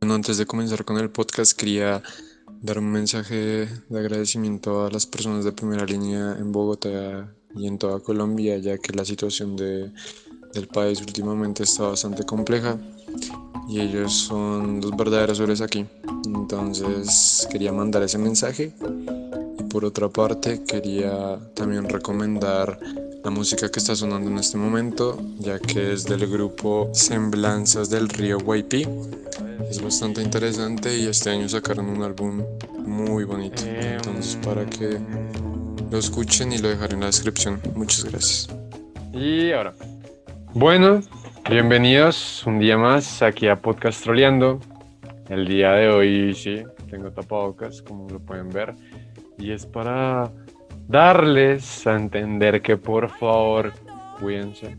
Bueno, antes de comenzar con el podcast, quería dar un mensaje de agradecimiento a las personas de primera línea en Bogotá y en toda Colombia, ya que la situación del país últimamente está bastante compleja y ellos son los verdaderos héroes aquí. Entonces, quería mandar ese mensaje. Y por otra parte, quería también recomendar la música que está sonando en este momento, ya que es del grupo Semblanzas del Río Guaypí. Es bastante interesante y este año sacaron un álbum muy bonito. Entonces, para que lo escuchen y lo dejaré en la descripción. Muchas gracias. Y ahora, bueno, bienvenidos un día más aquí a Podcast Troleando. El día de hoy sí, tengo tapabocas, como lo pueden ver, y es para darles a entender que por favor, cuídense.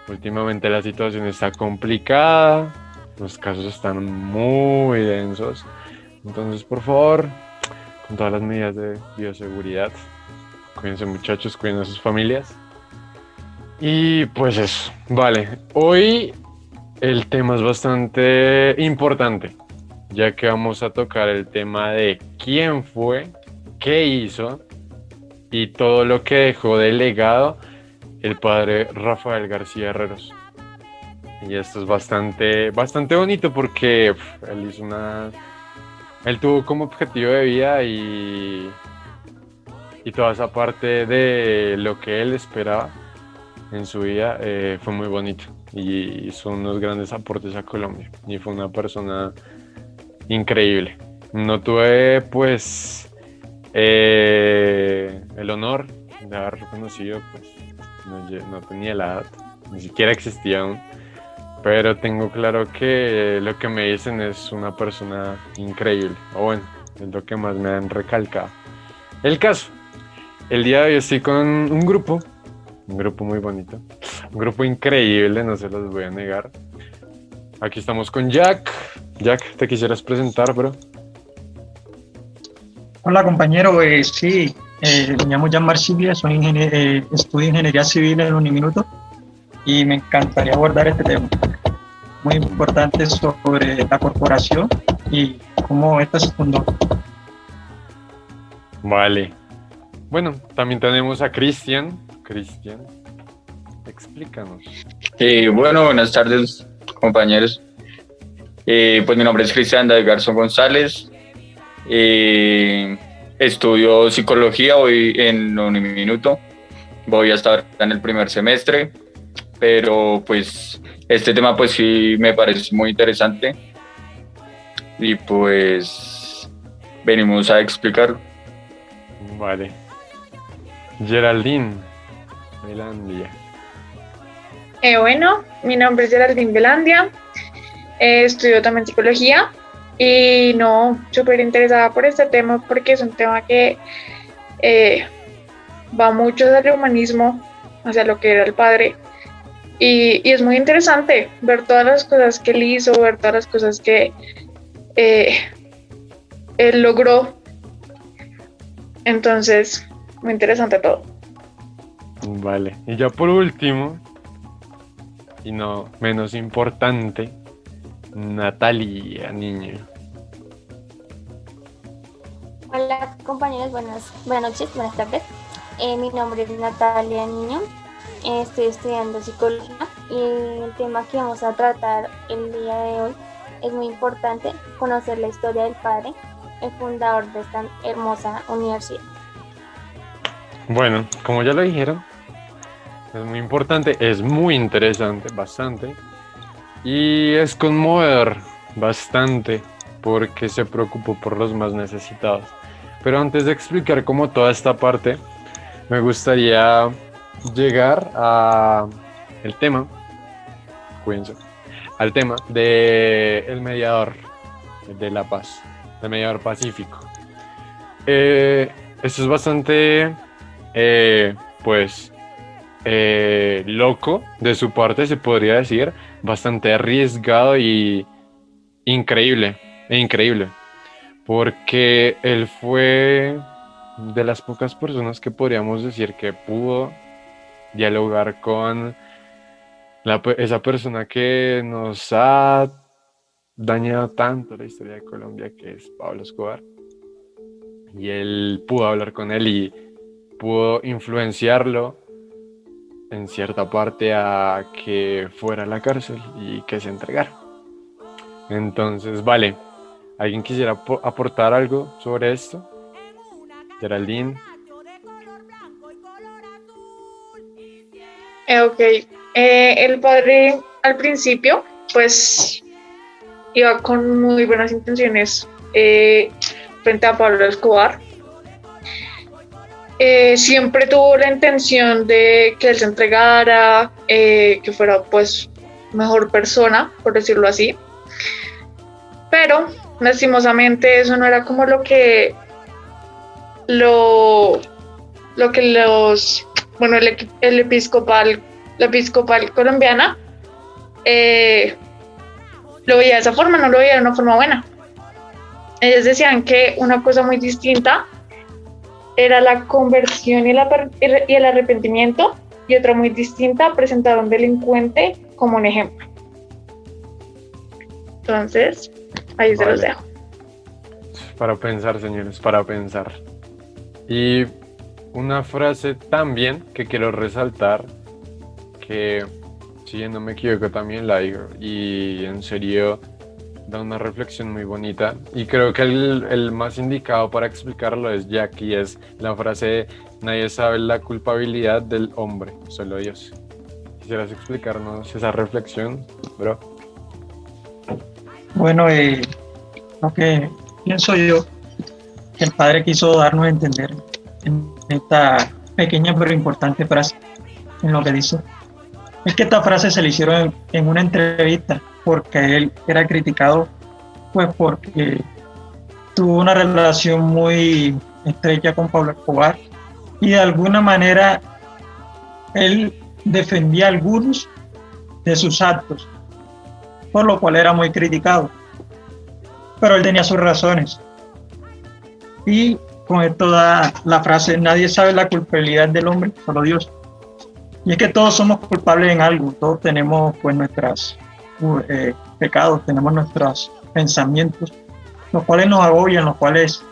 Últimamente la situación está complicada, los casos están muy densos, entonces por favor, con todas las medidas de bioseguridad, cuídense muchachos, cuiden a sus familias. Y pues eso, vale, hoy el tema es bastante importante, ya que vamos a tocar el tema de quién fue, qué hizo y todo lo que dejó de legado el padre Rafael García Herreros. Y esto es bastante bonito porque él tuvo como objetivo de vida y toda esa parte de lo que él esperaba en su vida fue muy bonito y hizo unos grandes aportes a Colombia y fue una persona increíble. No tuve pues el honor de haber conocido, pues no tenía la edad, ni siquiera existía aún, pero tengo claro que lo que me dicen es una persona increíble, o bueno, es lo que más me han recalcado. El caso, el día de hoy estoy con un grupo muy bonito, un grupo increíble, no se los voy a negar. Aquí estamos con Jack. Jack, ¿te quisieras presentar, bro? Hola compañero, sí, me llamo Jan Marsiglia, estudio ingeniería civil en Uniminuto y me encantaría abordar este tema muy importante sobre la corporación y cómo esta se fundó. Vale. Bueno, también tenemos a Cristian. Cristian, explícanos. Bueno, buenas tardes, compañeros. Pues mi nombre es Cristian David Garzón González. Estudio psicología hoy en Uniminuto. Voy a estar en el primer semestre, pero pues este tema pues sí me parece muy interesante y pues venimos a explicarlo. Vale. Geraldine Melandia. Bueno, mi nombre es Geraldine Belandia, estudio también psicología y no, súper interesada por este tema porque es un tema que eh, va mucho hacia el humanismo, hacia lo que era el padre y es muy interesante ver todas las cosas que él hizo, ver todas las cosas que eh, él logró, entonces muy interesante todo. Vale. Y ya por último, y no menos importante, Natalia, niño. Hola compañeros, buenas noches, buenas tardes. Mi nombre es Natalia Niño, estoy estudiando psicología y el tema que vamos a tratar el día de hoy es muy importante, conocer la historia del padre, el fundador de esta hermosa universidad. Bueno, como ya lo dijeron, es muy importante, es muy interesante, bastante. Y es conmovedor, bastante, porque se preocupó por los más necesitados. Pero antes de explicar como toda esta parte, me gustaría llegar a el tema, cuídense, al tema de el mediador de la paz, el mediador pacífico. Esto es bastante, pues, loco de su parte, se podría decir, bastante arriesgado y increíble, porque él fue de las pocas personas que podríamos decir que pudo dialogar con esa persona que nos ha dañado tanto la historia de Colombia, que es Pablo Escobar. Y él pudo hablar con él y pudo influenciarlo en cierta parte a que fuera a la cárcel y que se entregara. Entonces, vale, ¿alguien quisiera aportar algo sobre esto? Geraldine. Ok. El padre al principio, pues, iba con muy buenas intenciones frente a Pablo Escobar. Siempre tuvo la intención de que él se entregara, que fuera, pues, mejor persona, por decirlo así. Pero, lastimosamente, eso no era como lo que los, bueno, el episcopal, la episcopal colombiana lo veía de esa forma, no lo veía de una forma buena. Ellos decían que una cosa muy distinta era la conversión y el arrepentimiento, y otra muy distinta, presentar a un delincuente como un ejemplo. Entonces, ahí se los dejo. Para pensar, señores, para pensar. Y una frase también que quiero resaltar, que si no me equivoco también la digo, y en serio da una reflexión muy bonita, y creo que el más indicado para explicarlo es Jack, y es la frase: nadie sabe la culpabilidad del hombre, solo Dios. ¿Quisieras explicarnos esa reflexión, bro? Bueno, lo que pienso yo, que el padre quiso darnos a entender en esta pequeña pero importante frase, en lo que dice, es que esta frase se le hicieron en una entrevista porque él era criticado, pues porque tuvo una relación muy estrecha con Pablo Escobar y de alguna manera él defendía algunos de sus actos, por lo cual era muy criticado, pero él tenía sus razones. Y con esto da la frase: nadie sabe la culpabilidad del hombre, solo Dios. Y es que todos somos culpables en algo, todos tenemos pues nuestros pecados, tenemos nuestros pensamientos, los cuales nos agobian, los cuales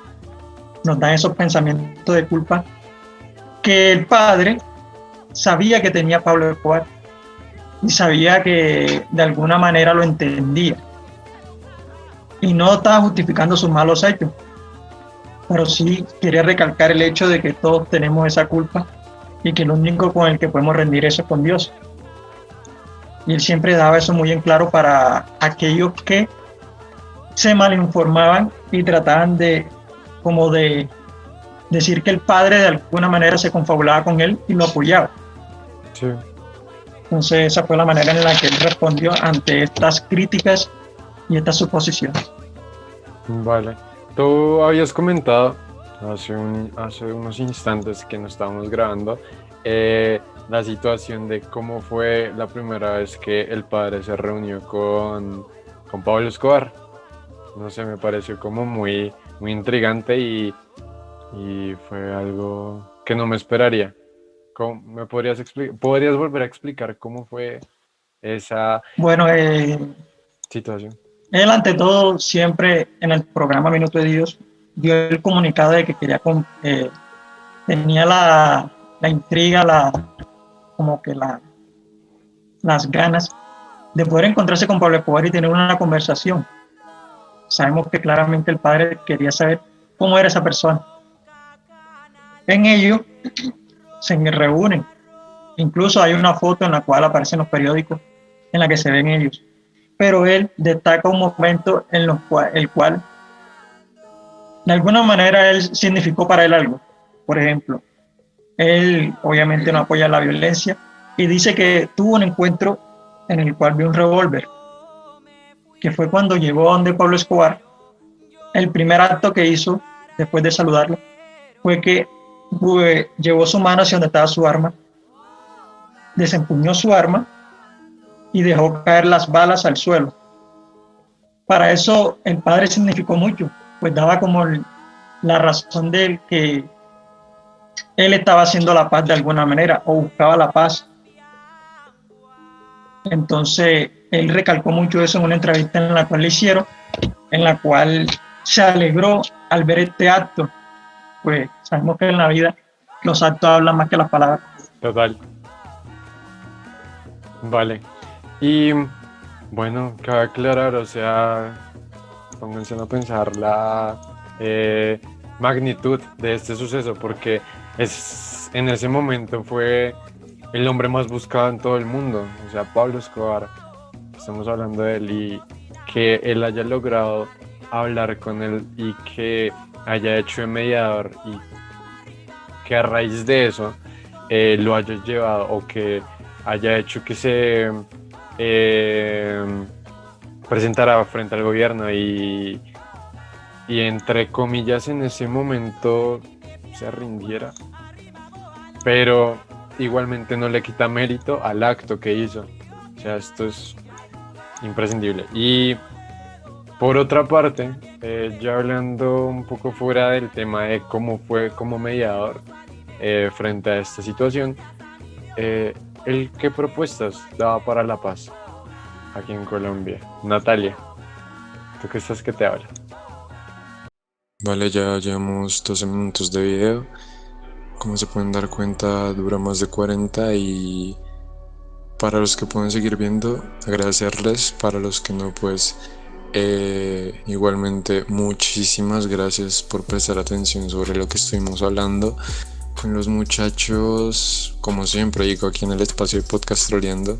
nos dan esos pensamientos de culpa, que el padre sabía que tenía Pablo Escobar y sabía que de alguna manera lo entendía y no estaba justificando sus malos hechos, pero sí quería recalcar el hecho de que todos tenemos esa culpa y que lo único con el que podemos rendir eso es con Dios. Y él siempre daba eso muy en claro para aquellos que se malinformaban y trataban de decir que el padre de alguna manera se confabulaba con él y lo apoyaba. Sí. Entonces esa fue la manera en la que él respondió ante estas críticas y estas suposiciones. Vale. Tú habías comentado hace unos instantes que nos estábamos grabando la situación de cómo fue la primera vez que el padre se reunió con Pablo Escobar. No sé, me pareció como muy, muy intrigante y fue algo que no me esperaría. ¿Me podrías volver a explicar cómo fue esa Bueno, situación? él ante todo siempre en el programa Minuto de Dios dio el comunicado de que tenía la intriga, las ganas de poder encontrarse con Pablo Escobar y tener una conversación. Sabemos que claramente el padre quería saber cómo era esa persona. En ello se reúnen. Incluso hay una foto en la cual aparecen los periódicos en la que se ven ellos. Pero él destaca un momento en el cual de alguna manera él significó para él algo. Por ejemplo, él obviamente no apoya la violencia y dice que tuvo un encuentro en el cual vio un revólver, que fue cuando llegó donde Pablo Escobar. El primer acto que hizo después de saludarlo fue que llevó su mano hacia donde estaba su arma, desempuñó su arma y dejó caer las balas al suelo. Para eso el padre significó mucho, pues daba como la razón de él que él estaba haciendo la paz de alguna manera o buscaba la paz. Entonces, él recalcó mucho eso en una entrevista en la cual le hicieron, en la cual se alegró al ver este acto. Pues sabemos que en la vida los actos hablan más que las palabras. Total. Vale. Y bueno, cabe aclarar, o sea, pónganse a pensar la magnitud de este suceso, porque en ese momento fue el hombre más buscado en todo el mundo, o sea, Pablo Escobar, estamos hablando de él, y que él haya logrado hablar con él y que haya hecho de mediador y que a raíz de eso lo haya llevado o que haya hecho que se presentara frente al gobierno y entre comillas en ese momento se rindiera, pero igualmente no le quita mérito al acto que hizo. O sea, esto es imprescindible. Y por otra parte, ya hablando un poco fuera del tema de cómo fue como mediador frente a esta situación, ¿qué propuestas daba para la paz aquí en Colombia? Natalia, ¿tú qué estás que te habla? Vale, ya llevamos 12 minutos de video. Como se pueden dar cuenta, dura más de 40 y para los que pueden seguir viendo, agradecerles. Para los que no, pues igualmente muchísimas gracias por prestar atención sobre lo que estuvimos hablando con los muchachos. Como siempre digo aquí en el espacio de Podcast Troleando,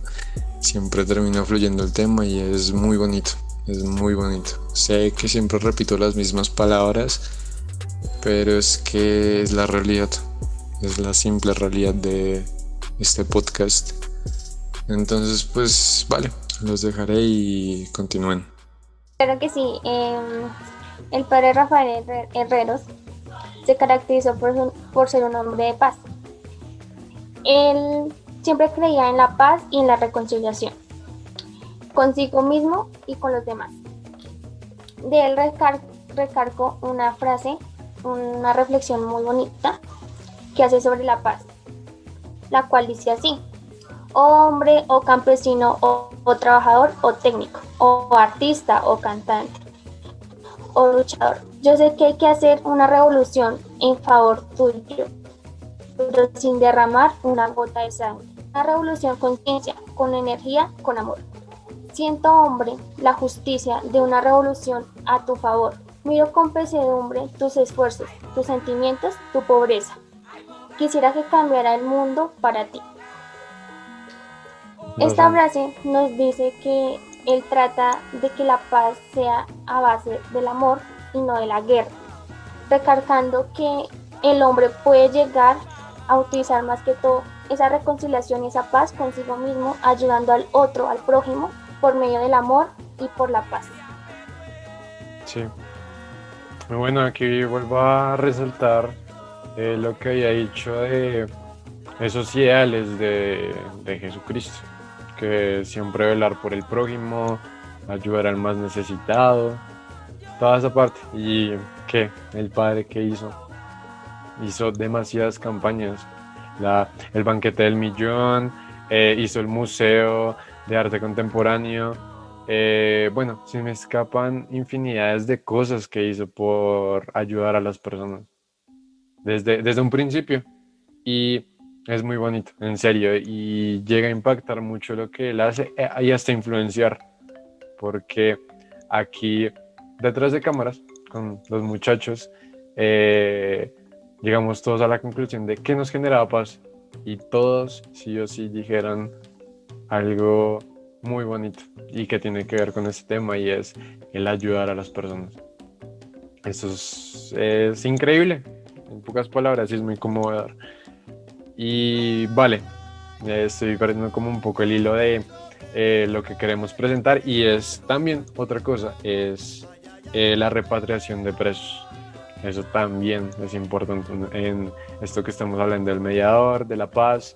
siempre termina fluyendo el tema y es muy bonito, es muy bonito. Sé que siempre repito las mismas palabras, pero es que es la realidad, es la simple realidad de este podcast. Entonces pues vale, los dejaré y continúen. Claro que sí. El padre Rafael Herreros se caracterizó por ser un hombre de paz. Él siempre creía en la paz y en la reconciliación, consigo mismo y con los demás. De él recargo una frase, una reflexión muy bonita que hace sobre la paz, la cual dice así: hombre o campesino o trabajador o técnico o artista o cantante o luchador, yo sé que hay que hacer una revolución en favor tuyo, pero sin derramar una gota de sangre. Una revolución con ciencia, con energía, con amor. Siento, hombre, la justicia de una revolución a tu favor. Miro con pesadumbre tus esfuerzos, tus sentimientos, tu pobreza. Quisiera que cambiara el mundo para ti. Esta frase nos dice que él trata de que la paz sea a base del amor y no de la guerra, recalcando que el hombre puede llegar a utilizar más que todo esa reconciliación y esa paz consigo mismo, ayudando al otro, al prójimo, por medio del amor y por la paz. Sí. Muy bueno, aquí vuelvo a resaltar lo que había dicho de esos ideales de Jesucristo, que siempre velar por el prójimo, ayudar al más necesitado, toda esa parte. Y que el padre que hizo demasiadas campañas, el banquete del millón, hizo el museo de arte contemporáneo. Bueno, se me escapan infinidades de cosas que hizo por ayudar a las personas desde un principio, y es muy bonito, en serio, y llega a impactar mucho lo que él hace y hasta influenciar, porque aquí detrás de cámaras con los muchachos llegamos todos a la conclusión de que nos generaba paz, y todos sí o sí dijeron algo muy bonito y que tiene que ver con este tema, y es el ayudar a las personas. Eso es increíble, en pocas palabras, y es muy conmovedor. Y vale, estoy perdiendo como un poco el hilo de lo que queremos presentar, y es también otra cosa, es la repatriación de presos. Eso también es importante en esto que estamos hablando del mediador, de la paz.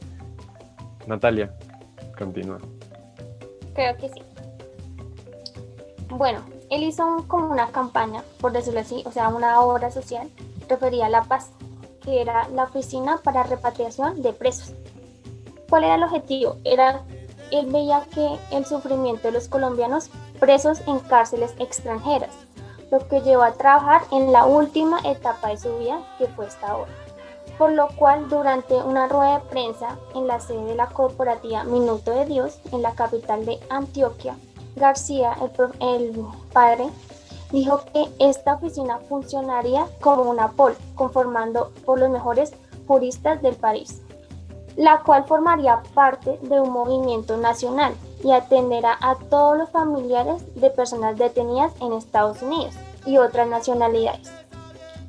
Natalia, continúa. Creo que sí. Bueno, él hizo como una campaña, por decirlo así, o sea, una obra social referida a la paz, que era la Oficina para Repatriación de Presos. ¿Cuál era el objetivo? Era él veía que el sufrimiento de los colombianos presos en cárceles extranjeras, lo que llevó a trabajar en la última etapa de su vida, que fue esta hora. Por lo cual, durante una rueda de prensa en la sede de la cooperativa Minuto de Dios, en la capital de Antioquia, García, el padre, dijo que esta oficina funcionaría como una pol, conformando por los mejores juristas del país, la cual formaría parte de un movimiento nacional y atenderá a todos los familiares de personas detenidas en Estados Unidos y otras nacionalidades,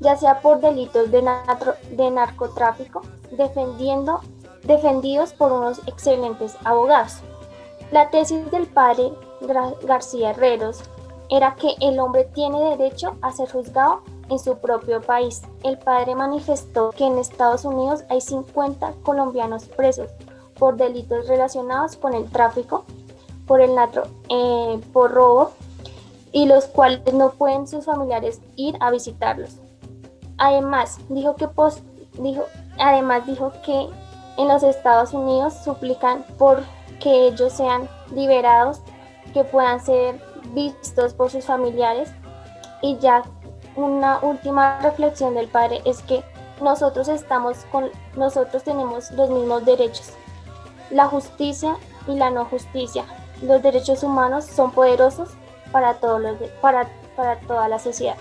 ya sea por delitos de narcotráfico, defendidos por unos excelentes abogados. La tesis del padre García Herreros era que el hombre tiene derecho a ser juzgado en su propio país. El padre manifestó que en Estados Unidos hay 50 colombianos presos por delitos relacionados con el tráfico, por robo, y los cuales no pueden sus familiares ir a visitarlos. Además, dijo que en los Estados Unidos suplican por que ellos sean liberados, que puedan ser vistos por sus familiares. Y ya una última reflexión del padre es que nosotros tenemos los mismos derechos, la justicia y la no justicia. Los derechos humanos son poderosos para toda la sociedad.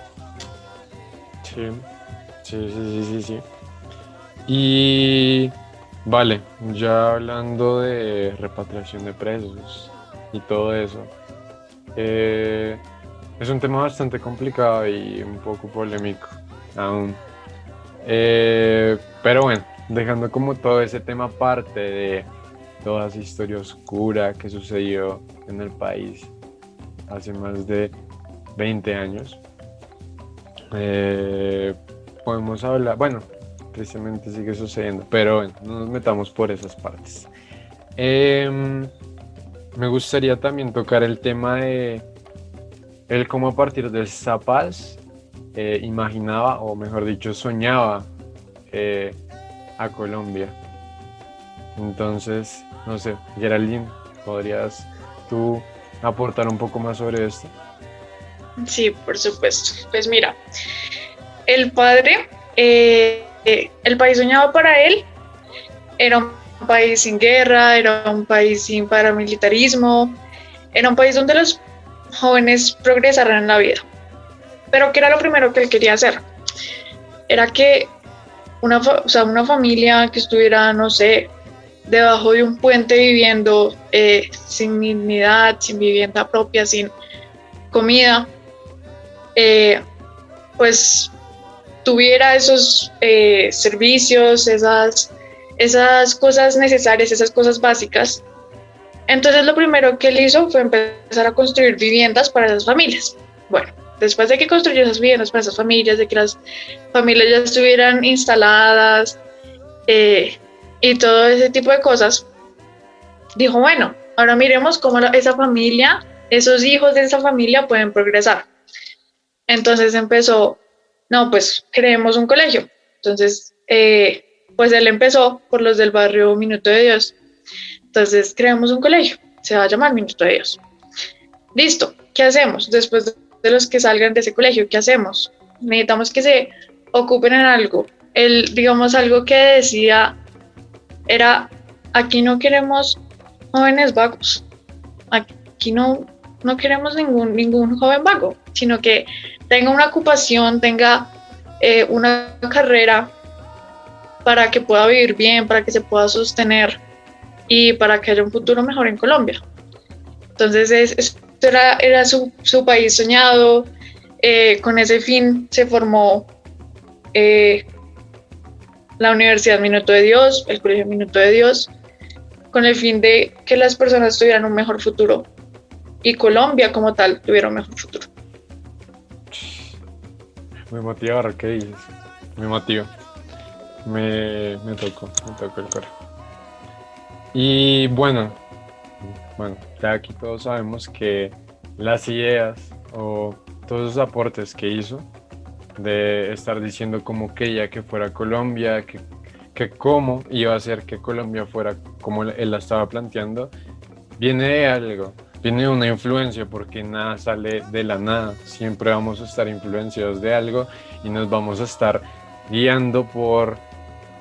Sí. Y vale, ya hablando de repatriación de presos y todo eso, es un tema bastante complicado y un poco polémico aún. Pero bueno, dejando como todo ese tema aparte de toda esa historia oscura que sucedió en el país hace más de 20 años, podemos hablar, bueno, tristemente sigue sucediendo, pero bueno, no nos metamos por esas partes. Me gustaría también tocar el tema de él cómo a partir de esa paz imaginaba, o mejor dicho, soñaba a Colombia. Entonces, no sé, Geraldine, ¿podrías tú aportar un poco más sobre esto? Sí, por supuesto. Pues mira, el padre, el país soñado para él era un país sin guerra, era un país sin paramilitarismo, era un país donde los jóvenes progresaran en la vida. Pero ¿qué era lo primero que él quería hacer? Era que una familia que estuviera, no sé, debajo de un puente viviendo sin dignidad, sin vivienda propia, sin comida, pues tuviera esos servicios, esas cosas necesarias, esas cosas básicas. Entonces lo primero que él hizo fue empezar a construir viviendas para esas familias. Bueno, después de que construyó esas viviendas para esas familias, de que las familias ya estuvieran instaladas y todo ese tipo de cosas, dijo, bueno, ahora miremos cómo esa familia, esos hijos de esa familia pueden progresar. Entonces empezó, no, pues creemos un colegio. Entonces, pues él empezó por los del barrio Minuto de Dios. Entonces creamos un colegio, se va a llamar Minuto de Dios. Listo, ¿qué hacemos? Después de los que salgan de ese colegio, ¿qué hacemos? Necesitamos que se ocupen en algo. Él, digamos, algo que decía era, aquí no queremos jóvenes vagos, aquí no queremos ningún joven vago, sino que tenga una ocupación, tenga una carrera para que pueda vivir bien, para que se pueda sostener y para que haya un futuro mejor en Colombia. Entonces esto era su país soñado. Con ese fin se formó la Universidad Minuto de Dios, el Colegio Minuto de Dios, con el fin de que las personas tuvieran un mejor futuro y Colombia como tal tuviera un mejor futuro. Me motiva ahora que dices, me motiva, me tocó el corazón. Y bueno, ya aquí todos sabemos que las ideas o todos esos aportes que hizo de estar diciendo cómo quería que fuera Colombia, que cómo iba a ser que Colombia fuera como él la estaba planteando, viene de algo, viene de una influencia, porque nada sale de la nada. Siempre vamos a estar influenciados de algo y nos vamos a estar guiando por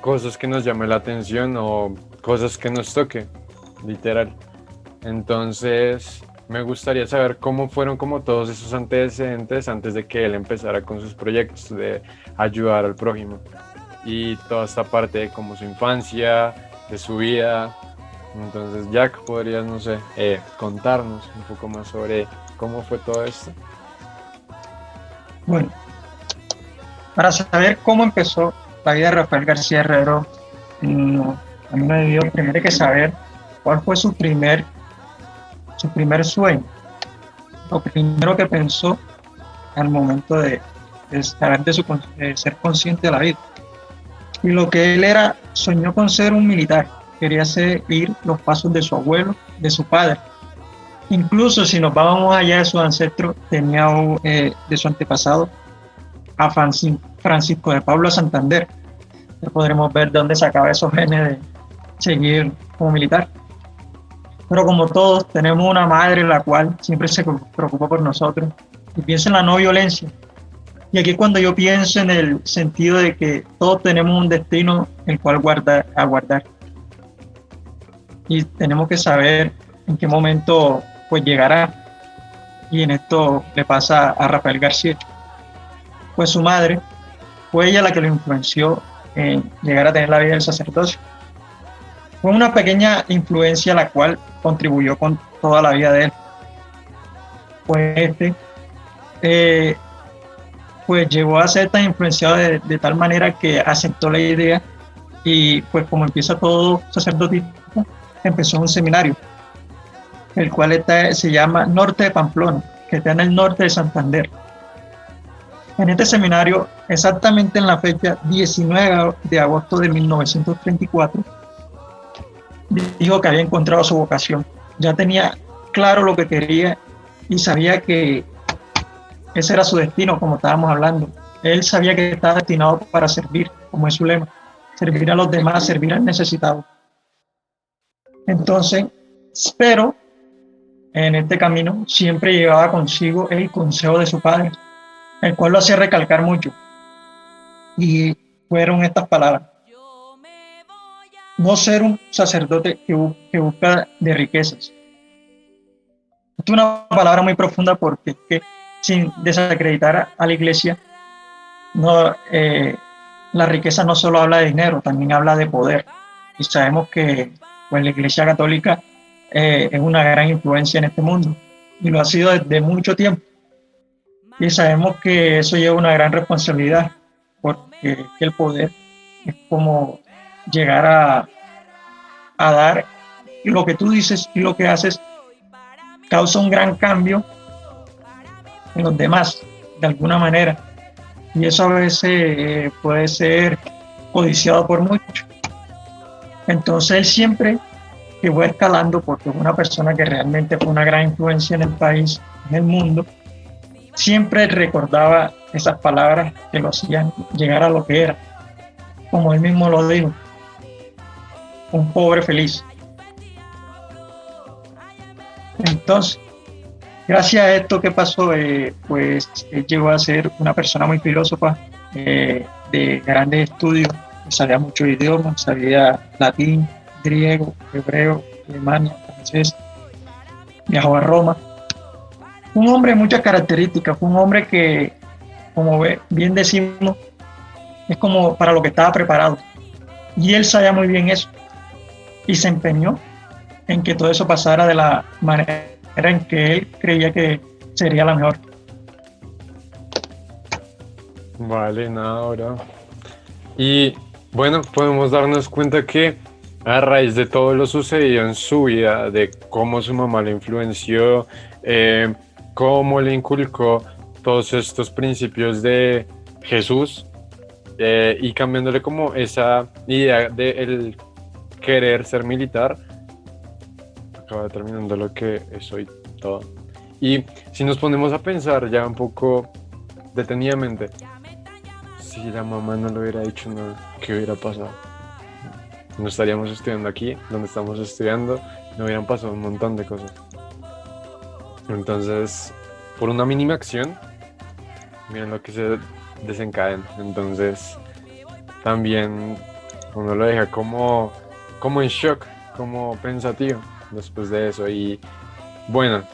cosas que nos llamen la atención o cosas que nos toque, literal. Entonces, me gustaría saber cómo fueron como todos esos antecedentes antes de que él empezara con sus proyectos de ayudar al prójimo. Y toda esta parte de como su infancia, de su vida. Entonces, Jack, podrías, no sé, contarnos un poco más sobre cómo fue todo esto. Bueno, para saber cómo empezó la vida de Rafael García Herrero, a mí me dio primero hay que saber cuál fue su primer sueño. Lo primero que pensó al momento de ser consciente de la vida. Y lo que él soñó con ser un militar. Quería seguir los pasos de su abuelo, de su padre. Incluso si nos vamos allá de sus ancestros, tenía de su antepasado a Francisco de Paula Santander. Ya podremos ver de dónde sacaba esos genes de seguir como militar. Pero como todos, tenemos una madre la cual siempre se preocupa por nosotros y piensa en la no violencia. Y aquí cuando yo pienso en el sentido de que todos tenemos un destino el cual aguardar. Y tenemos que saber en qué momento pues llegará. Y en esto le pasa a Rafael García. Pues su madre fue ella la que lo influenció en llegar a tener la vida del sacerdocio. Fue una pequeña influencia la cual contribuyó con toda la vida de él. Pues pues llegó a ser tan influenciado de tal manera que aceptó la idea y pues como empieza todo sacerdotismo, empezó un seminario, el cual se llama Norte de Pamplona, que está en el norte de Santander. En este seminario, exactamente en la fecha 19 de agosto de 1934, dijo que había encontrado su vocación. Ya tenía claro lo que quería y sabía que ese era su destino, como estábamos hablando. Él sabía que estaba destinado para servir, como es su lema, servir a los demás, servir al necesitado. Entonces, pero en este camino siempre llevaba consigo el consejo de su padre, el cual lo hacía recalcar mucho. Y fueron estas palabras: no ser un sacerdote que busca de riquezas. Esta es una palabra muy profunda porque sin desacreditar a la iglesia, no, la riqueza no solo habla de dinero, también habla de poder. Y sabemos que pues, la iglesia católica es una gran influencia en este mundo y lo ha sido desde mucho tiempo. Y sabemos que eso lleva una gran responsabilidad porque el poder es como llegar a dar lo que tú dices y lo que haces causa un gran cambio en los demás, de alguna manera. Y eso a veces puede ser codiciado por muchos. Entonces él siempre que fue escalando, porque fue una persona que realmente fue una gran influencia en el país, en el mundo, siempre recordaba esas palabras que lo hacían llegar a lo que era. Como él mismo lo dijo, un pobre feliz. Entonces, gracias a esto que pasó, pues él llegó a ser una persona muy filósofa, de grandes estudios, sabía muchos idiomas, sabía latín, griego, hebreo, alemán, francés, viajó a Roma. Un hombre de muchas características, fue un hombre que, como bien decimos, es como para lo que estaba preparado. Y él sabía muy bien eso y se empeñó en que todo eso pasara de la manera en que él creía que sería la mejor. Vale, nada, bro. Y bueno, podemos darnos cuenta que a raíz de todo lo sucedido en su vida, de cómo su mamá le influenció, cómo le inculcó todos estos principios de Jesús, y cambiándole como esa idea de el querer ser militar, acaba determinando lo que es hoy todo. Y si nos ponemos a pensar ya un poco detenidamente, si la mamá no le hubiera dicho nada, ¿qué hubiera pasado? No estaríamos estudiando aquí, donde estamos estudiando, no hubieran pasado un montón de cosas. Entonces, por una mínima acción, miren lo que se desencadena. Entonces, también uno lo deja como en shock, como pensativo después de eso. Y bueno,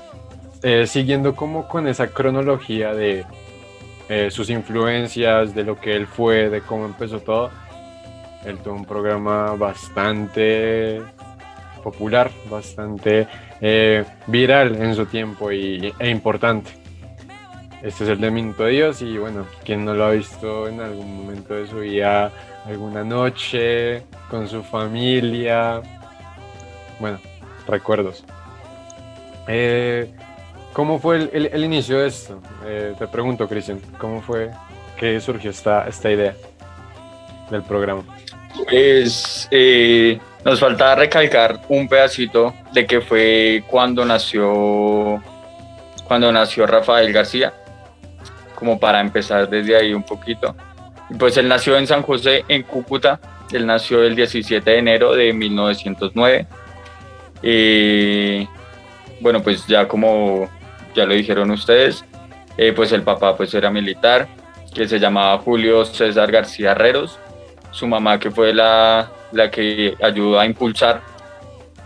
siguiendo como con esa cronología de sus influencias, de lo que él fue, de cómo empezó todo, él tuvo un programa bastante popular, bastante viral en su tiempo e importante. Este es el de Minuto de Dios y bueno, quien no lo ha visto en algún momento de su vida, alguna noche, con su familia, bueno, recuerdos. ¿Cómo fue el inicio de esto? Te pregunto, Cristian, ¿cómo fue que surgió esta idea del programa? Pues nos falta recalcar un pedacito de que fue cuando nació Rafael García, como para empezar desde ahí un poquito. Pues él nació en San José, en Cúcuta. Él nació el 17 de enero de 1909. Bueno, pues ya como ya lo dijeron ustedes, pues el papá pues era militar, que se llamaba Julio César García Herreros. Su mamá, que fue la que ayudó a impulsar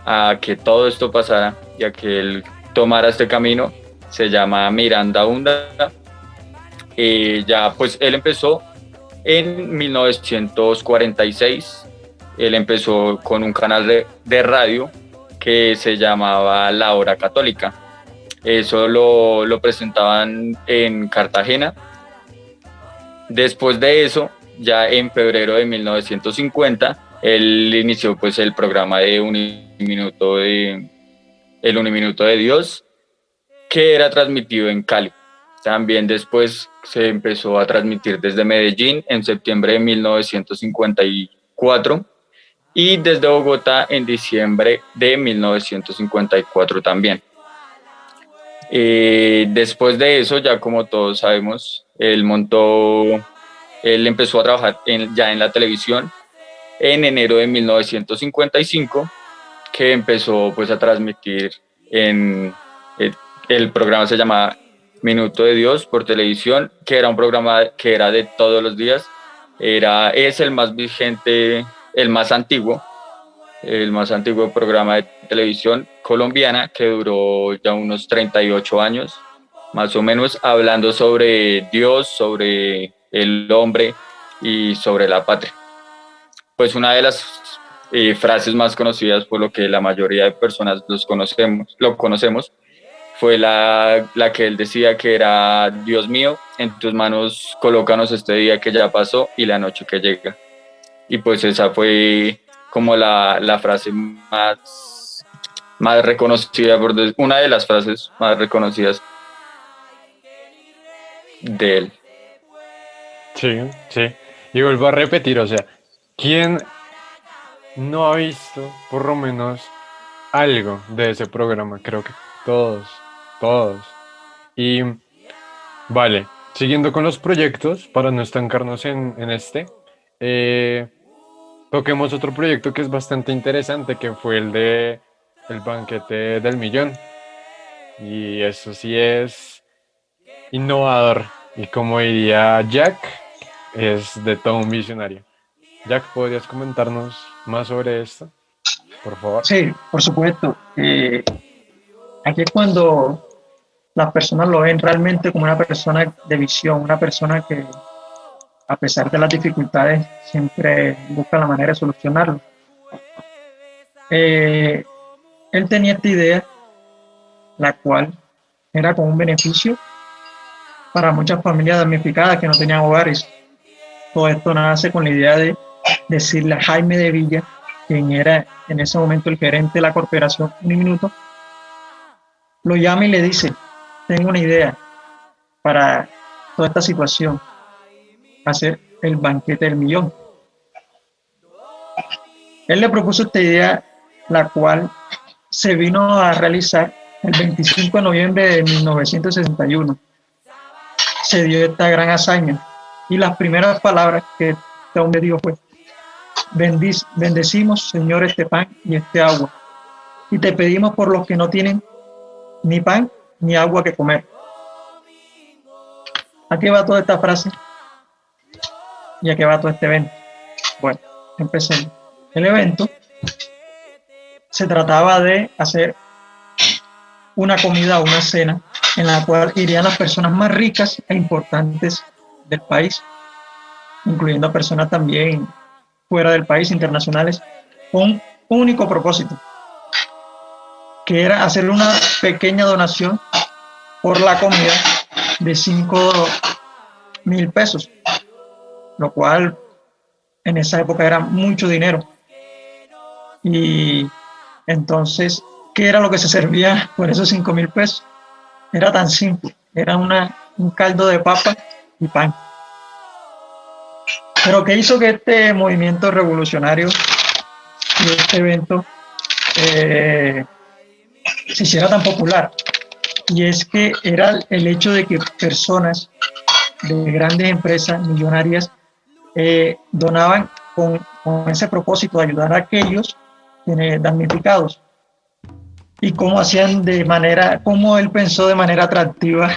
a que todo esto pasara y a que él tomara este camino, se llama Miranda Hunda. Ya pues él empezó en 1946. Él empezó con un canal de radio que se llamaba La Hora Católica. Eso lo presentaban en Cartagena. Después de eso, ya en febrero de 1950, él inició pues el programa de El Uniminuto de Dios, que era transmitido en Cali. También después se empezó a transmitir desde Medellín en septiembre de 1954 y desde Bogotá en diciembre de 1954 también. Después de eso, ya como todos sabemos, él empezó a trabajar ya en la televisión en enero de 1955, que empezó pues a transmitir el programa se llamaba Minuto de Dios por televisión, que era un programa que era de todos los días. Es el más vigente, el más antiguo programa de televisión colombiana, que duró ya unos 38 años, más o menos, hablando sobre Dios, sobre el hombre y sobre la patria. Pues una de las frases más conocidas, por lo que la mayoría de personas lo conocemos, fue la que él decía, que era: Dios mío, en tus manos colócanos este día que ya pasó y la noche que llega. Y pues esa fue como la frase más reconocida, una de las frases más reconocidas de él. Sí, sí. Y vuelvo a repetir, o sea, ¿quién no ha visto por lo menos algo de ese programa? Creo que todos. Y vale, siguiendo con los proyectos, para no estancarnos en este, toquemos otro proyecto que es bastante interesante, que fue el de el banquete del millón. Y eso sí es innovador. Y como diría Jack, es de todo un visionario. Jack, ¿podrías comentarnos más sobre esto, por favor? Sí, por supuesto. Aquí es cuando las personas lo ven realmente como una persona de visión, una persona que, a pesar de las dificultades, siempre busca la manera de solucionarlo. Él tenía esta idea, la cual era con un beneficio para muchas familias damnificadas que no tenían hogares. Todo esto nace con la idea de decirle a Jaime de Villa, quien era en ese momento el gerente de la corporación Uniminuto, lo llama y le dice: tengo una idea para toda esta situación, hacer el banquete del millón. Él le propuso esta idea, la cual se vino a realizar el 25 de noviembre de 1961. Se dio esta gran hazaña y las primeras palabras que este hombre dijo fue: bendecimos, Señor, este pan y este agua, y te pedimos por los que no tienen ni pan ni agua que comer. ¿A qué va toda esta frase? ¿Y a qué va todo este evento? Bueno, empecemos. El evento se trataba de hacer una comida o una cena en la cual irían las personas más ricas e importantes del país, incluyendo personas también fuera del país, internacionales, con un único propósito, que era hacer una pequeña donación por la comida de 5.000 pesos, lo cual en esa época era mucho dinero. Y entonces, ¿qué era lo que se servía por esos 5.000 pesos? Era tan simple, era un caldo de papa y pan. Pero ¿qué hizo que este movimiento revolucionario y este evento se hiciera tan popular? Y es que era el hecho de que personas de grandes empresas millonarias donaban con ese propósito de ayudar a aquellos damnificados. Y cómo hacían cómo él pensó de manera atractiva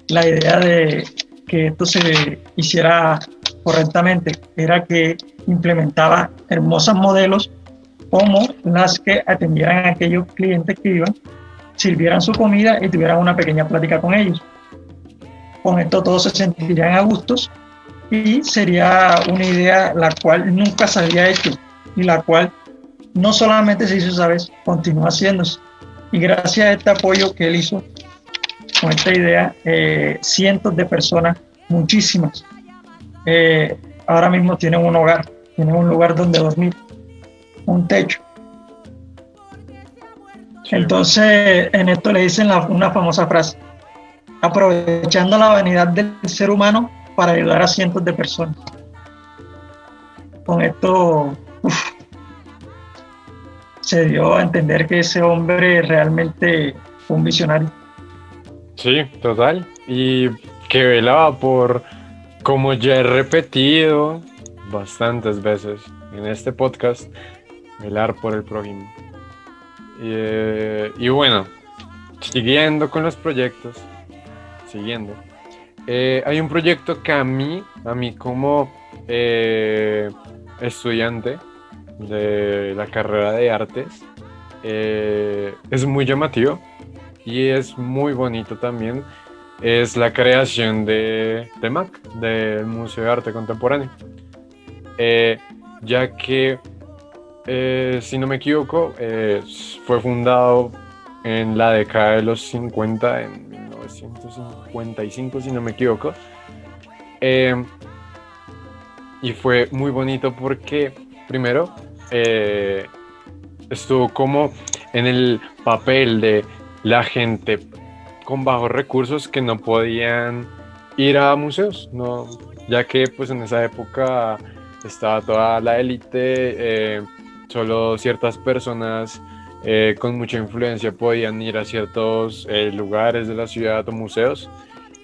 la idea de que esto se hiciera correctamente, era que implementaba hermosos modelos como las que atendieran a aquellos clientes que iban, sirvieran su comida y tuvieran una pequeña plática con ellos. Con esto todos se sentirían a gustos y sería una idea la cual nunca se había hecho y la cual no solamente se hizo esa vez, continúa haciéndose. Y gracias a este apoyo que él hizo con esta idea, cientos de personas, muchísimas, ahora mismo tienen un hogar, tienen un lugar donde dormir, un techo. Sí. Entonces, en esto le dicen una famosa frase: aprovechando la vanidad del ser humano para ayudar a cientos de personas. Con esto se dio a entender que ese hombre realmente fue un visionario. Sí, total. Y que velaba por, como ya he repetido bastantes veces en este podcast, velar por el prójimo. Y bueno, siguiendo con los proyectos, hay un proyecto que a mí como estudiante de la carrera de artes es muy llamativo y es muy bonito también. Es la creación de MAC, del Museo de Arte Contemporáneo, ya que si no me equivoco fue fundado en la década de los 50, en 1955 si no me equivoco, y fue muy bonito porque primero estuvo como en el papel de la gente con bajos recursos que no podían ir a museos, ¿no? Ya que pues en esa época estaba toda la élite, solo ciertas personas con mucha influencia podían ir a ciertos lugares de la ciudad o museos,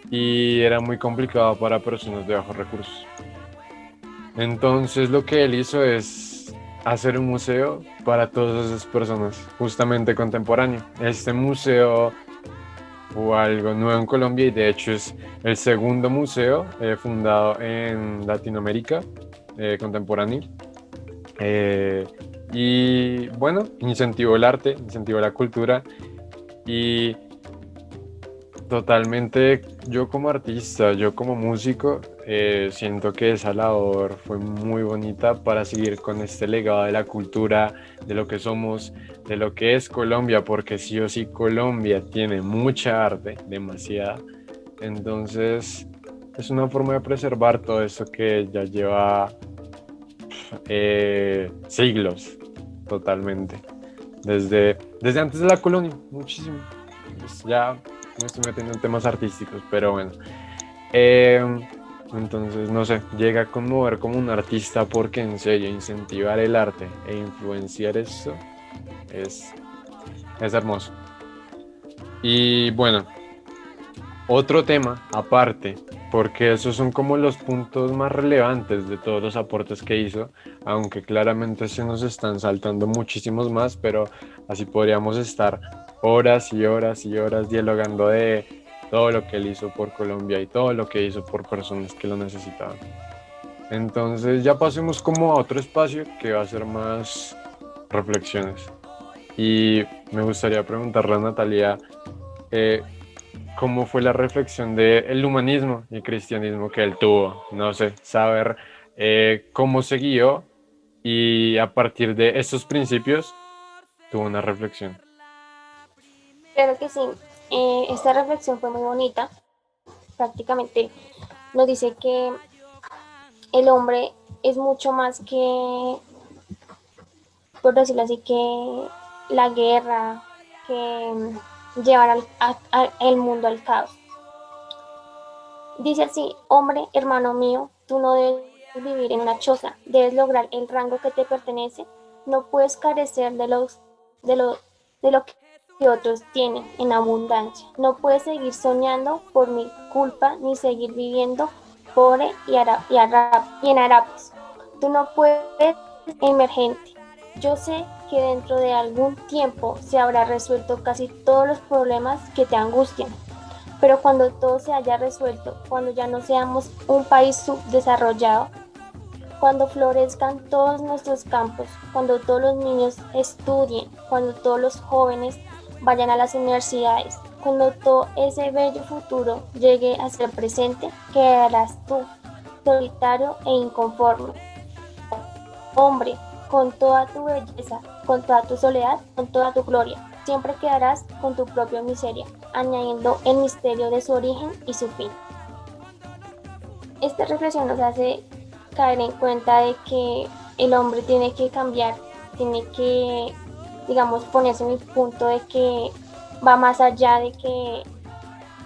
y era muy complicado para personas de bajos recursos. Entonces lo que él hizo es hacer un museo para todas esas personas, justamente contemporáneo. Este museo fue algo nuevo en Colombia y de hecho es el segundo museo fundado en Latinoamérica contemporáneo. Y bueno, incentivó el arte, incentivó la cultura, y totalmente yo como artista, yo como músico, siento que esa labor fue muy bonita para seguir con este legado de la cultura, de lo que somos, de lo que es Colombia, porque sí o sí Colombia tiene mucha arte, demasiada. Entonces es una forma de preservar todo eso que ya lleva siglos, totalmente, desde antes de la colonia, muchísimo. Pues ya me estoy metiendo en temas artísticos, pero bueno, entonces no sé, llega a conmover como un artista, porque en serio incentivar el arte e influenciar eso es hermoso. Y bueno, otro tema aparte, porque esos son como los puntos más relevantes de todos los aportes que hizo, aunque claramente se nos están saltando muchísimos más, pero así podríamos estar horas y horas y horas dialogando de todo lo que él hizo por Colombia y todo lo que hizo por personas que lo necesitaban. Entonces ya pasemos como a otro espacio que va a ser más reflexiones. Y me gustaría preguntarle a Natalia, ¿cómo fue la reflexión del humanismo y cristianismo que él tuvo? No sé, saber cómo se guió y a partir de estos principios tuvo una reflexión. Claro que sí. Esta reflexión fue muy bonita. Prácticamente nos dice que el hombre es mucho más que, por decirlo así, que la guerra, que llevar el mundo al caos. Dice así: hombre, hermano mío, tú no debes vivir en una choza, debes lograr el rango que te pertenece, no puedes carecer de lo que otros tienen en abundancia, no puedes seguir soñando por mi culpa ni seguir viviendo pobre y en harapos. Tú no puedes emergente. Yo sé que dentro de algún tiempo se habrá resuelto casi todos los problemas que te angustian. Pero cuando todo se haya resuelto, cuando ya no seamos un país subdesarrollado, cuando florezcan todos nuestros campos, cuando todos los niños estudien, cuando todos los jóvenes vayan a las universidades, cuando todo ese bello futuro llegue a ser presente, quedarás tú, solitario e inconforme. Hombre, con toda tu belleza, con toda tu soledad, con toda tu gloria, siempre quedarás con tu propia miseria, añadiendo el misterio de su origen y su fin. Esta reflexión nos hace caer en cuenta de que el hombre tiene que cambiar, tiene que, digamos, ponerse en el punto de que va más allá de que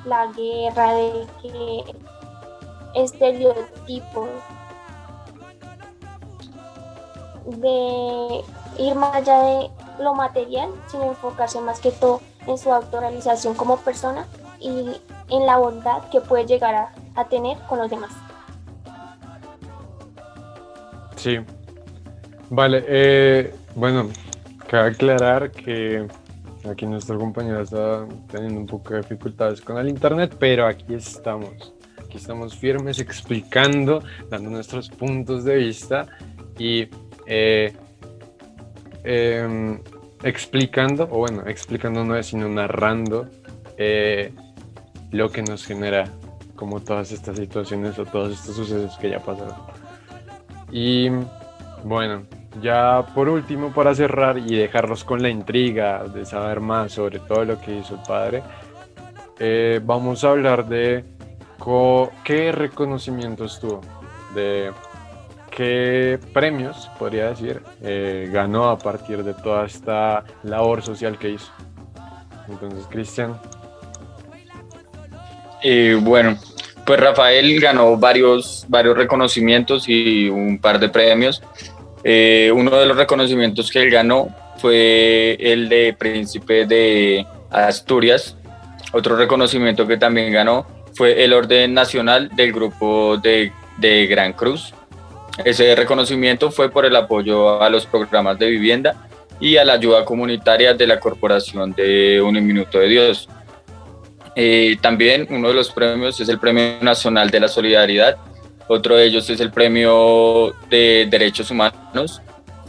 la guerra, de que estereotipos, de ir más allá de lo material, sino enfocarse más que todo en su autorrealización como persona y en la bondad que puede llegar a tener con los demás. Sí, vale, bueno, cabe aclarar que aquí nuestra compañera está teniendo un poco de dificultades con el internet, pero aquí estamos firmes explicando, dando nuestros puntos de vista y explicando no es sino narrando lo que nos genera como todas estas situaciones o todos estos sucesos que ya pasaron. Y bueno, ya por último, para cerrar y dejarlos con la intriga de saber más sobre todo lo que hizo el padre, vamos a hablar de qué reconocimientos tuvo, de qué premios, podría decir, ganó a partir de toda esta labor social que hizo. Entonces, Cristian. Bueno, pues Rafael ganó varios reconocimientos y un par de premios. Uno de los reconocimientos que él ganó fue el de Príncipe de Asturias. Otro reconocimiento que también ganó fue el Orden Nacional del Grupo de Gran Cruz. Ese reconocimiento fue por el apoyo a los programas de vivienda y a la ayuda comunitaria de la Corporación de Un Minuto de Dios. También uno de los premios es el Premio Nacional de la Solidaridad. Otro de ellos es el Premio de Derechos Humanos.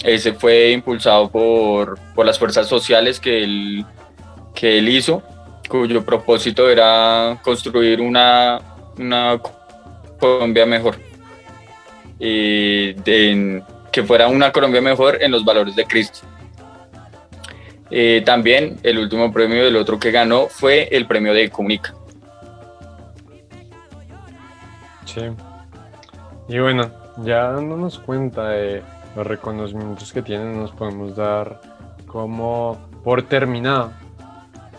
Ese fue impulsado por las fuerzas sociales que él hizo, cuyo propósito era construir una Colombia mejor. Que fuera una Colombia mejor en los valores de Cristo. También el último premio del otro que ganó fue el premio de Comunica. Sí. Y bueno, ya dándonos cuenta de los reconocimientos que tienen, nos podemos dar como por terminado,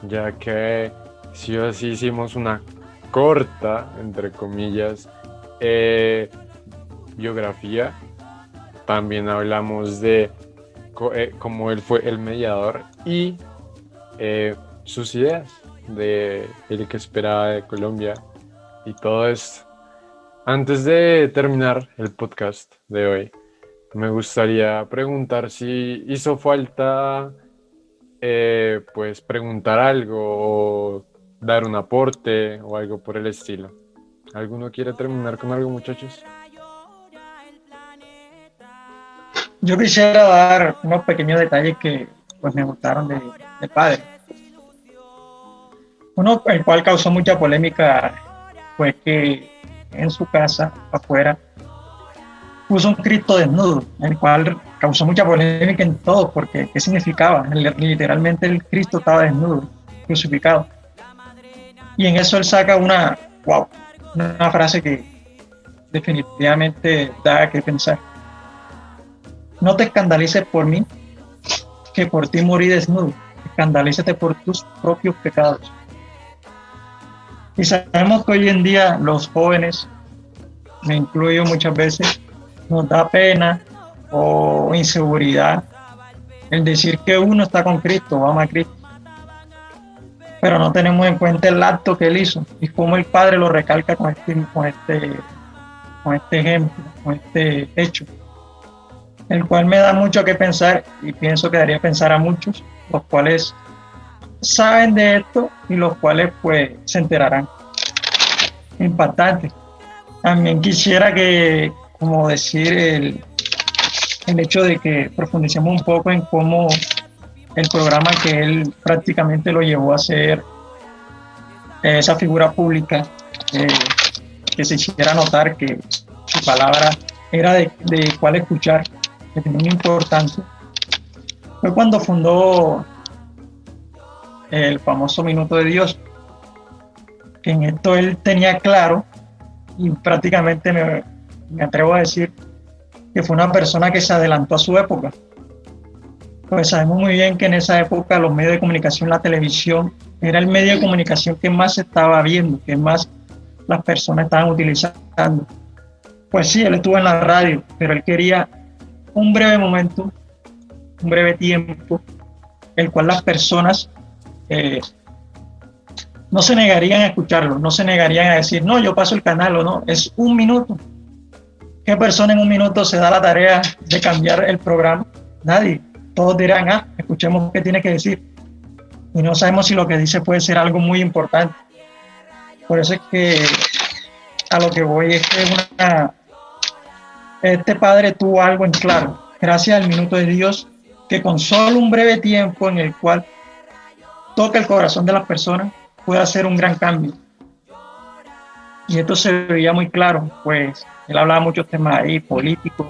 ya que sí o sí hicimos una corta, entre comillas, biografía. También hablamos de cómo él fue el mediador y sus ideas de el que esperaba de Colombia y todo esto. Antes de terminar el podcast de hoy, me gustaría preguntar si hizo falta pues preguntar algo o dar un aporte o algo por el estilo. ¿Alguno quiere terminar con algo, muchachos? Yo quisiera dar unos pequeños detalles que pues me gustaron de padre. Uno, el cual causó mucha polémica, fue que en su casa, afuera, puso un Cristo desnudo, el cual causó mucha polémica en todos, porque ¿qué significaba? Literalmente el Cristo estaba desnudo, crucificado. Y en eso él saca una frase que definitivamente da que pensar. No te escandalices por mí, que por ti morí desnudo. Escandalízate por tus propios pecados. Y sabemos que hoy en día los jóvenes, me incluyo muchas veces, nos da pena o inseguridad el decir que uno está con Cristo o ama a Cristo. Pero no tenemos en cuenta el acto que él hizo y cómo el Padre lo recalca con este ejemplo, con este hecho, el cual me da mucho que pensar y pienso que daría pensar a muchos, los cuales saben de esto y los cuales pues se enterarán. Impactante. También quisiera que, como decir, el hecho de que profundicemos un poco en cómo el programa que él prácticamente lo llevó a ser esa figura pública, que se hiciera notar que su palabra era de cuál escuchar, que tenía una importancia. Fue cuando fundó el famoso Minuto de Dios, que en esto él tenía claro y prácticamente me atrevo a decir que fue una persona que se adelantó a su época. Pues sabemos muy bien que en esa época los medios de comunicación, la televisión, era el medio de comunicación que más se estaba viendo, que más las personas estaban utilizando. Pues sí, él estuvo en la radio, pero él quería un breve momento, un breve tiempo, el cual las personas no se negarían a escucharlo, no se negarían a decir, no, yo paso el canal o no, es un minuto. ¿Qué persona en un minuto se da la tarea de cambiar el programa? Nadie. Todos dirán, escuchemos qué tiene que decir. Y no sabemos si lo que dice puede ser algo muy importante. Por eso es que a lo que voy es que este padre tuvo algo en claro, gracias al Minuto de Dios, que con solo un breve tiempo en el cual toca el corazón de las personas, puede hacer un gran cambio. Y esto se veía muy claro, pues él hablaba muchos temas ahí, políticos,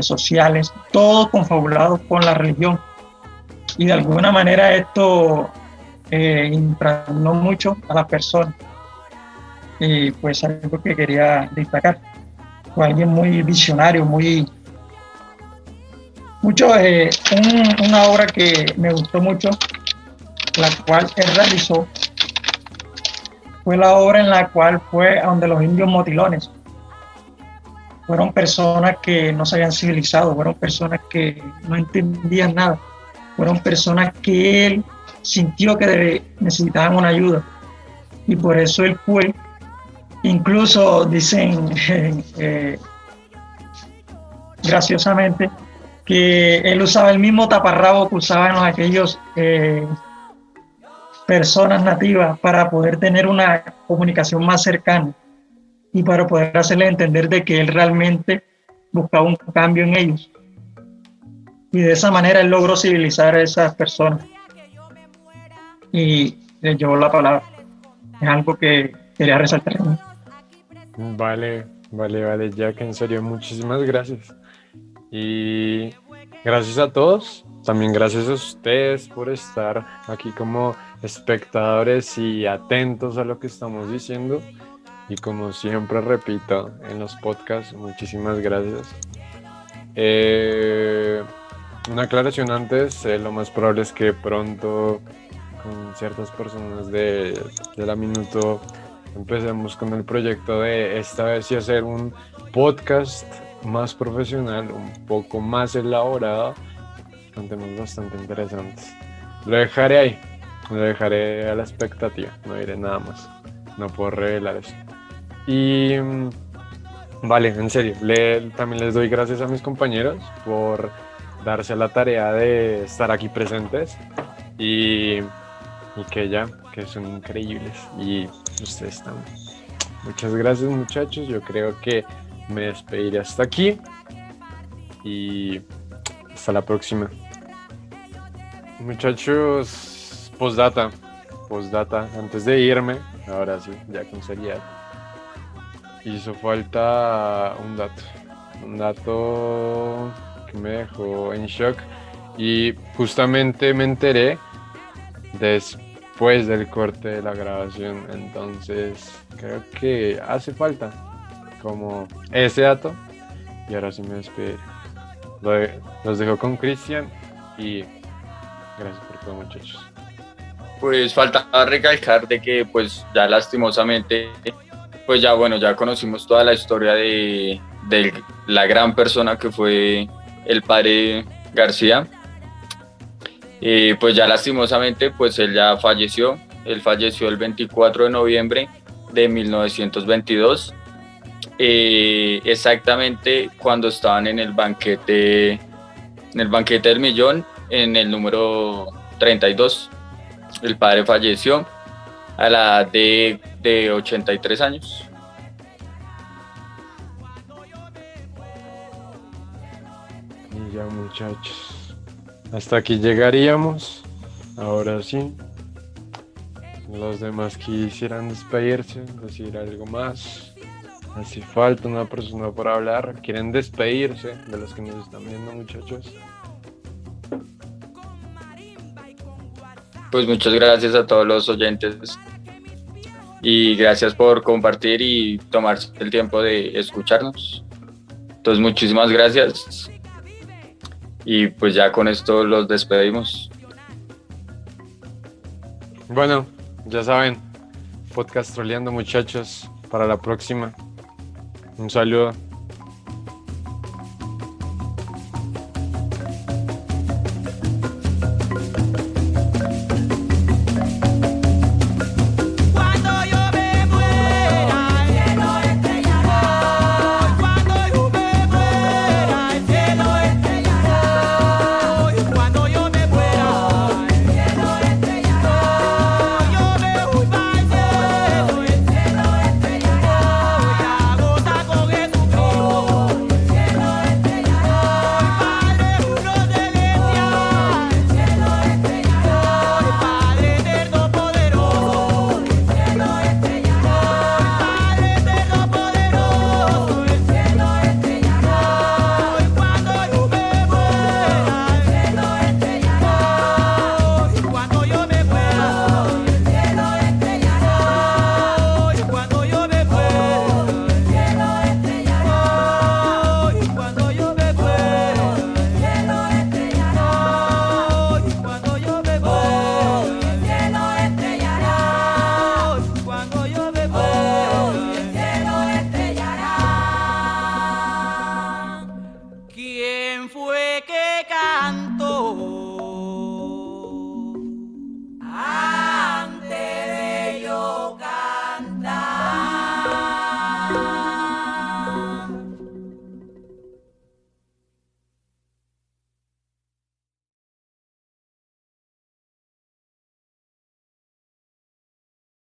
sociales, todos confabulados con la religión. Y de alguna manera esto impregnó mucho a las personas. Y pues algo que quería destacar. Fue alguien muy visionario, una obra que me gustó mucho, la cual él realizó, fue la obra en la cual fue a donde los indios motilones. Fueron personas que no se habían civilizado, fueron personas que no entendían nada, fueron personas que él sintió que necesitaban una ayuda. Y por eso él fue, incluso dicen graciosamente, que él usaba el mismo taparrabo que usaban aquellos personas nativas para poder tener una comunicación más cercana y para poder hacerles entender de que él realmente buscaba un cambio en ellos. Y de esa manera él logró civilizar a esas personas y les llevó la palabra. Es algo que quería resaltar. Vale, Jack, en serio, muchísimas gracias. Y gracias a todos, también gracias a ustedes por estar aquí como espectadores y atentos a lo que estamos diciendo. Y como siempre repito en los podcasts, muchísimas gracias. Una aclaración antes, lo más probable es que pronto con ciertas personas de la Minuto empecemos con el proyecto de esta vez sí hacer un podcast más profesional, un poco más elaborado, con temas bastante interesantes. Lo dejaré ahí, lo dejaré a la expectativa, no diré nada más, no puedo revelar eso. Y vale, en serio, también les doy gracias a mis compañeros por darse a la tarea de estar aquí presentes y que son increíbles y ustedes también. Muchas gracias, muchachos. Yo creo que me despediré hasta aquí y hasta la próxima. Muchachos, postdata, antes de irme, ahora sí, ya con seriedad. Hizo falta un dato que me dejó en shock y justamente me enteré después del corte de la grabación, entonces creo que hace falta como ese dato y ahora sí me despido. Los dejo con Cristian y gracias por todo, muchachos. Pues falta recalcar de que pues ya lastimosamente, pues ya bueno, ya conocimos toda la historia de la gran persona que fue el padre García. Pues ya lastimosamente pues él falleció el 24 de noviembre de 1922, exactamente cuando estaban en el banquete del Millón, en el número 32. El padre falleció a la edad de 83 años. Y ya, muchachos, hasta aquí llegaríamos. Ahora sí, los demás quisieran despedirse, decir algo más. Hace falta una persona por hablar. ¿Quieren despedirse de los que nos están viendo, muchachos? Pues muchas gracias a todos los oyentes y gracias por compartir y tomarse el tiempo de escucharnos. Entonces muchísimas gracias y pues ya con esto los despedimos. Bueno, ya saben, podcast Troleando, muchachos, para la próxima. Un saludo.